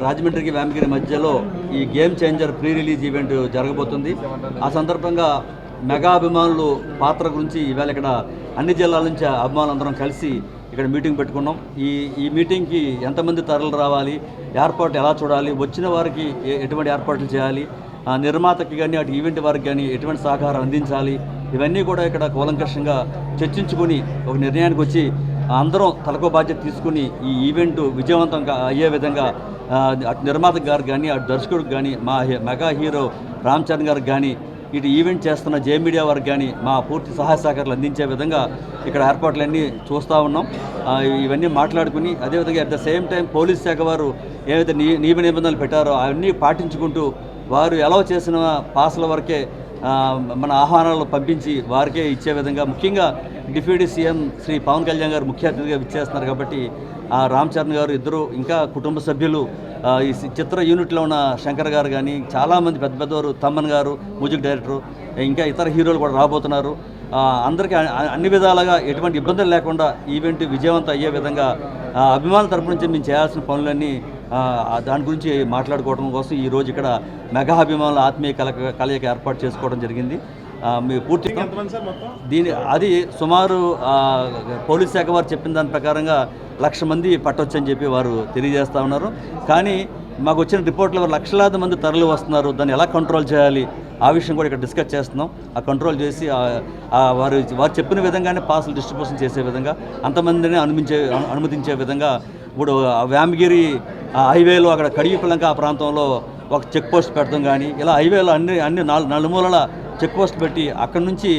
రాజమండ్రికి వేమగిరి మధ్యలో ఈ game changer pre release event జరగబోతుంది. ఆ సందర్భంగా మెగా అభిమానులు పాత్ర గురించి ఈవేళ ఇక్కడ అన్ని జిల్లాల నుంచి అభిమానులందరం కలిసి ఇక్కడ మీటింగ్ పెట్టుకున్నాం. ఈ మీటింగ్కి ఎంతమంది తరలి రావాలి, ఏర్పాటు ఎలా చూడాలి, వచ్చిన వారికి ఎటువంటి ఏర్పాట్లు చేయాలి, నిర్మాతకి కానీ అటు ఈవెంట్ వారికి కానీ ఎటువంటి సహకారం అందించాలి, ఇవన్నీ కూడా ఇక్కడ కూలంకషంగా చర్చించుకుని ఒక నిర్ణయానికి వచ్చి అందరం తలకో బాధ్యత తీసుకుని ఈ ఈవెంట్ విజయవంతంగా అయ్యే విధంగా అటు నిర్మాత గారికి కానీ అటు దర్శకుడికి కానీ మా మెగా హీరో రామ్ చరణ్ గారికి కానీ ఇటు ఈవెంట్ చేస్తున్న జే మీడియా వారికి కానీ మా పూర్తి సహాయ సహకారాలు అందించే విధంగా ఇక్కడ ఏర్పాట్లన్నీ చూస్తూ ఉన్నాం. ఇవన్నీ మాట్లాడుకుని అదేవిధంగా at the same time police శాఖ వారు ఏవైతే నియమ నిబంధనలు పెట్టారో అవన్నీ పాటించుకుంటూ వారు ఎలా చేసిన పాసుల వరకే మన ఆహ్వానాలు పంపించి వారికే ఇచ్చే విధంగా, ముఖ్యంగా డిప్యూటీ సీఎం శ్రీ పవన్ కళ్యాణ్ గారు ముఖ్య అతిథిగా విచ్చేస్తున్నారు కాబట్టి రామ్ చరణ్ గారు ఇద్దరు ఇంకా కుటుంబ సభ్యులు ఈ చిత్ర యూనిట్లో ఉన్న శంకర్ గారు కానీ చాలామంది పెద్ద పెద్దవారు, తమ్మన్ గారు మ్యూజిక్ డైరెక్టరు, ఇంకా ఇతర హీరోలు కూడా రాబోతున్నారు. అందరికీ అన్ని విధాలుగా ఎటువంటి ఇబ్బందులు లేకుండా ఈవెంట్ విజయవంతం అయ్యే విధంగా అభిమానుల తరపు నుంచి మేము చేయాల్సిన పనులన్నీ దాని గురించి మాట్లాడుకోవడం కోసం ఈరోజు ఇక్కడ మెగా అభిమానుల ఆత్మీయ కలయిక ఏర్పాటు చేసుకోవడం జరిగింది. మీ పూర్తి అది సుమారు పోలీస్ శాఖ వారు చెప్పిన దాని ప్రకారంగా 1,00,000 మంది పట్టొచ్చని చెప్పి వారు తెలియజేస్తూ ఉన్నారు. కానీ మాకు వచ్చిన రిపోర్ట్లో లక్షలాది మంది తరలి వస్తున్నారు, దాన్ని ఎలా కంట్రోల్ చేయాలి ఆ విషయం కూడా ఇక్కడ డిస్కస్ చేస్తున్నాం. ఆ కంట్రోల్ చేసి వారు చెప్పిన విధంగానే పాసులు డిస్ట్రిబ్యూషన్ చేసే విధంగా, అంతమందిని అనుమతించే విధంగా ఇప్పుడు వేమగిరి హైవేలో అక్కడ కడిగిపలంక ఆ ప్రాంతంలో ఒక చెక్ పోస్ట్ పెడతాం. కానీ ఇలా హైవేలో అన్ని నలుమూలల చెక్ పోస్ట్ పెట్టి అక్కడి నుంచి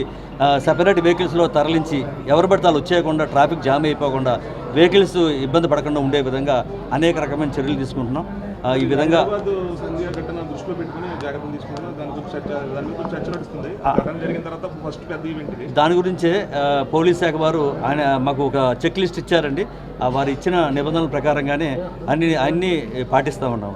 సెపరేట్ వెహికల్స్లో తరలించి ఎవరు పడితే వాళ్ళు వచ్చేయకుండా, ట్రాఫిక్ జామ్ అయిపోకుండా, వెహికల్స్ ఇబ్బంది పడకుండా ఉండే విధంగా అనేక రకమైన చర్యలు తీసుకుంటున్నాం. ఈ విధంగా దాని గురించే పోలీస్ శాఖ వారు మాకు ఒక చెక్ లిస్ట్ ఇచ్చారండి. వారు ఇచ్చిన నిబంధనల ప్రకారంగానే అన్ని పాటిస్తూ ఉన్నాం.